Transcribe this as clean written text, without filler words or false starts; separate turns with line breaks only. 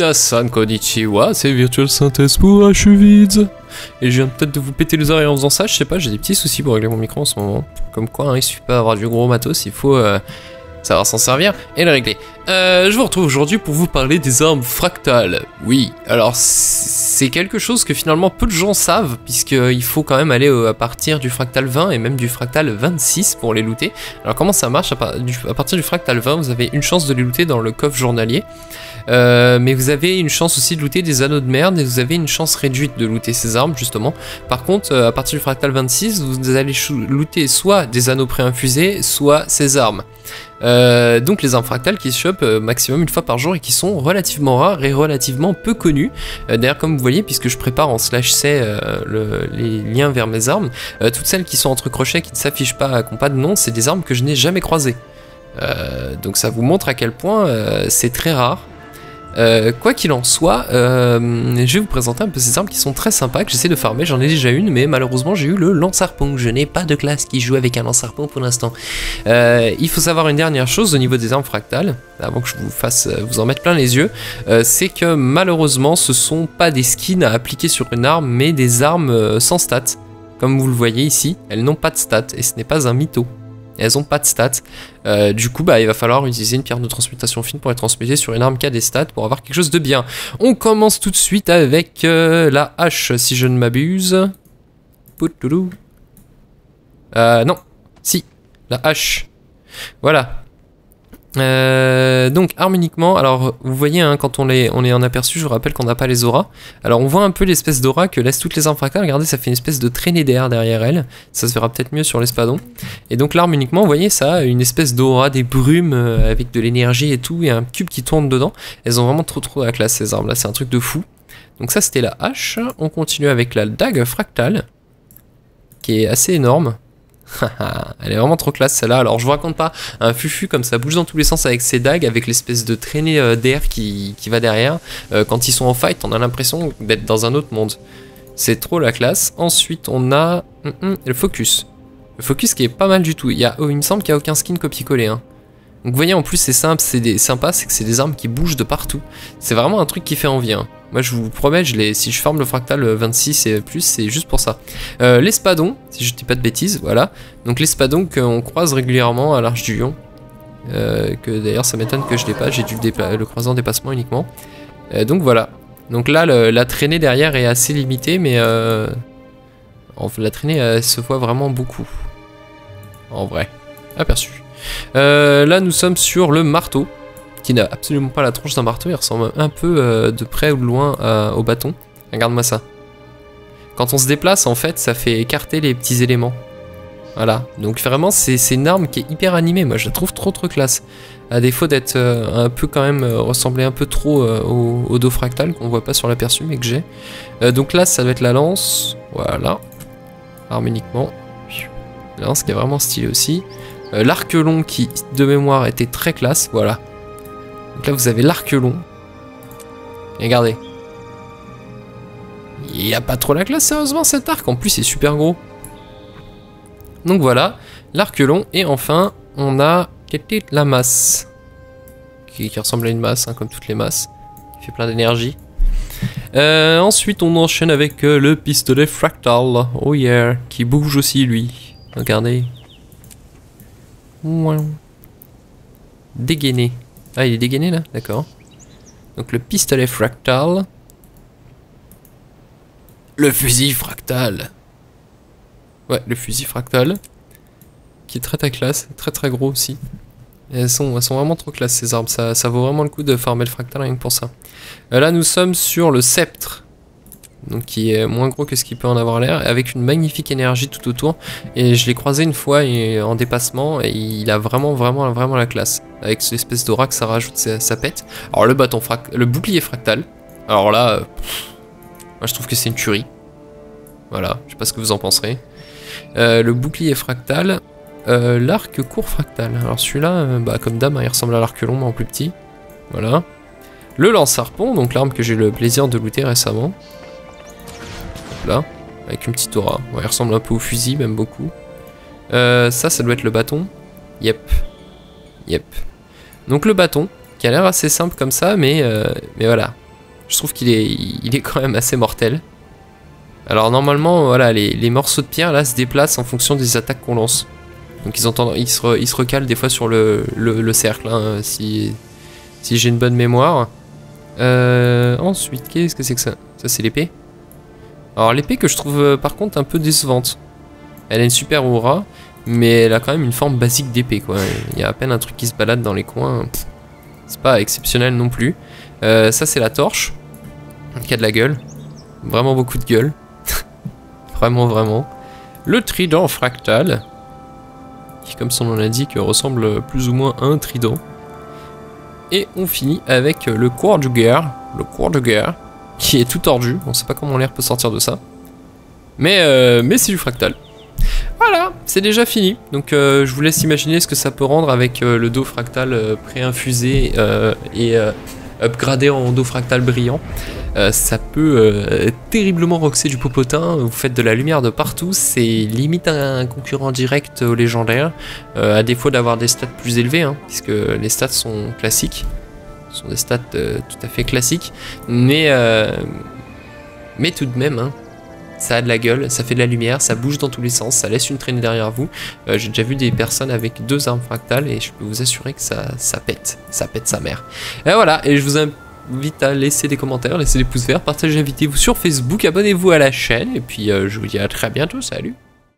Minasan konnichiwa, c'est Virtual Synthèse pour Achevids. Et je viens peut-être de vous péter les oreilles en faisant ça, je sais pas, j'ai des petits soucis pour régler mon micro en ce moment. Comme quoi, hein, il suffit pas d'avoir du gros matos, il faut savoir s'en servir et le régler. Je vous retrouve aujourd'hui pour vous parler des armes fractales. Oui, alors c'est quelque chose que finalement peu de gens savent, puisqu'il faut quand même aller à partir du fractal 20 et même du fractal 26 pour les looter. Alors comment ça marche? À partir du fractal 20, vous avez une chance de les looter dans le coffre journalier. Mais vous avez une chance aussi de looter des anneaux de merde et vous avez une chance réduite de looter ces armes justement. Par contre, à partir du fractal 26, vous allez looter soit des anneaux préinfusés, soit ces armes. Donc les armes fractales qui se chopent maximum une fois par jour et qui sont relativement rares et relativement peu connues. D'ailleurs comme vous voyez, puisque je prépare en /c les liens vers mes armes, toutes celles qui sont entre crochets, qui ne s'affichent pas, qui n'ont pas de nom, c'est des armes que je n'ai jamais croisées. Donc ça vous montre à quel point c'est très rare. Quoi qu'il en soit, je vais vous présenter un peu ces armes qui sont très sympas, que j'essaie de farmer. J'en ai déjà une, mais malheureusement j'ai eu le lance-harpon. Je n'ai pas de classe qui joue avec un lance-harpon pour l'instant. Il faut savoir une dernière chose au niveau des armes fractales, avant que je vous fasse vous en mettre plein les yeux, c'est que malheureusement ce sont pas des skins à appliquer sur une arme, mais des armes sans stats. Comme vous le voyez ici, elles n'ont pas de stats, et ce n'est pas un mytho. Elles ont pas de stats, du coup il va falloir utiliser une pierre de transmutation fine pour les transmuter sur une arme qui a des stats pour avoir quelque chose de bien. On commence tout de suite avec la hache si je ne m'abuse. Non, si, la hache. Voilà. Donc arme uniquement, alors vous voyez hein, quand on est en aperçu, je vous rappelle qu'on n'a pas les auras. Alors on voit un peu l'espèce d'aura que laissent toutes les armes fractales, regardez ça fait une espèce de traînée d'air derrière elle, ça se verra peut-être mieux sur l'espadon. Et donc l'arme uniquement, vous voyez ça a une espèce d'aura, des brumes avec de l'énergie et tout, et un cube qui tourne dedans. Elles ont vraiment trop la classe ces armes là, c'est un truc de fou. Donc ça c'était la hache, on continue avec la dague fractale, qui est assez énorme. Elle est vraiment trop classe celle-là. Alors je vous raconte pas, un fufu comme ça bouge dans tous les sens avec ses dagues, avec l'espèce de traînée d'air qui va derrière. Quand ils sont en fight, on a l'impression d'être dans un autre monde. C'est trop la classe. Ensuite on a le focus. Le focus qui est pas mal du tout. Il me semble qu'il n'y a aucun skin copier-coller. Hein. Donc vous voyez en plus c'est simple, c'est sympa, c'est que c'est des armes qui bougent de partout. C'est vraiment un truc qui fait envie. Hein. Moi je vous promets, si je farme le fractal 26 et plus, c'est juste pour ça. L'espadon, si je dis pas de bêtises, voilà. Donc l'espadon qu'on croise régulièrement à l'Arche du Lion. Que d'ailleurs ça m'étonne que je l'ai pas, j'ai dû le croiser en dépassement uniquement. Donc voilà. Donc là la traînée derrière est assez limitée, mais la traînée elle se voit vraiment beaucoup. En vrai. Aperçu. Là nous sommes sur le marteau, qui n'a absolument pas la tronche d'un marteau, il ressemble un peu de près ou de loin au bâton. Regarde-moi ça. Quand on se déplace en fait ça fait écarter les petits éléments. Voilà, donc vraiment c'est une arme qui est hyper animée, moi je la trouve trop classe. À défaut d'être un peu quand même ressembler un peu trop au dos fractal qu'on voit pas sur l'aperçu mais que j'ai. Donc là ça doit être la lance, voilà. Arme uniquement. La lance qui est vraiment stylée aussi. L'arc long qui de mémoire était très classe, voilà. Donc là vous avez l'arc long. Et regardez. Il n'y a pas trop la classe sérieusement cet arc, en plus c'est super gros. Donc voilà, l'arc long et enfin on a la masse. Qui ressemble à une masse, hein, comme toutes les masses. Qui fait plein d'énergie. Ensuite on enchaîne avec le pistolet fractal. Oh yeah, qui bouge aussi lui. Regardez. Dégainé. Ah, il est dégainé là, d'accord. Donc le pistolet fractal. Le fusil fractal. Ouais, le fusil fractal. Qui est très classe, très gros aussi. Et elles sont vraiment trop classe ces armes, ça vaut vraiment le coup de farmer le fractal rien que pour ça. Là nous sommes sur le sceptre. Donc qui est moins gros que ce qu'il peut en avoir l'air, avec une magnifique énergie tout autour. Et je l'ai croisé une fois en dépassement et il a vraiment la classe. Avec cette espèce d'aura que ça rajoute, ça pète. Alors le bouclier fractal, alors là, moi je trouve que c'est une tuerie. Voilà, je sais pas ce que vous en penserez. Le bouclier fractal, l'arc court fractal. Alors celui-là, comme d'hab, il ressemble à l'arc long mais en plus petit. Voilà. Le lance-harpon, donc l'arme que j'ai eu le plaisir de looter récemment. Là, avec une petite aura. Ouais, il ressemble un peu au fusil, même beaucoup. Ça doit être le bâton. Yep. Donc le bâton, qui a l'air assez simple comme ça, mais voilà. Je trouve il est quand même assez mortel. Alors normalement, voilà, les morceaux de pierre là se déplacent en fonction des attaques qu'on lance. Donc ils se recalent des fois sur le cercle, hein, si j'ai une bonne mémoire. Ensuite, qu'est-ce que c'est que ça? Ça c'est l'épée. Alors l'épée que je trouve par contre un peu décevante. Elle a une super aura, mais elle a quand même une forme basique d'épée quoi. Il y a à peine un truc qui se balade dans les coins. C'est pas exceptionnel non plus. Ça c'est la torche, qui a de la gueule. Vraiment beaucoup de gueule. Vraiment, vraiment. Le trident fractal, qui comme son nom l'indique ressemble plus ou moins à un trident. Et on finit avec le Quartjuger, qui est tout tordu. On sait pas comment l'air peut sortir de ça. Mais c'est du fractal. Voilà, c'est déjà fini. Donc je vous laisse imaginer ce que ça peut rendre avec le dos fractal pré-infusé et upgradé en dos fractal brillant. Ça peut terriblement roxer du popotin. Vous faites de la lumière de partout. C'est limite un concurrent direct au légendaire, à défaut d'avoir des stats plus élevés, hein, puisque les stats sont classiques. Ce sont des stats tout à fait classiques, mais tout de même, hein, ça a de la gueule, ça fait de la lumière, ça bouge dans tous les sens, ça laisse une traînée derrière vous. J'ai déjà vu des personnes avec 2 armes fractales et je peux vous assurer que ça pète sa mère. Et voilà, et je vous invite à laisser des commentaires, laisser des pouces verts, partagez, invitez-vous sur Facebook, abonnez-vous à la chaîne et puis je vous dis à très bientôt, salut!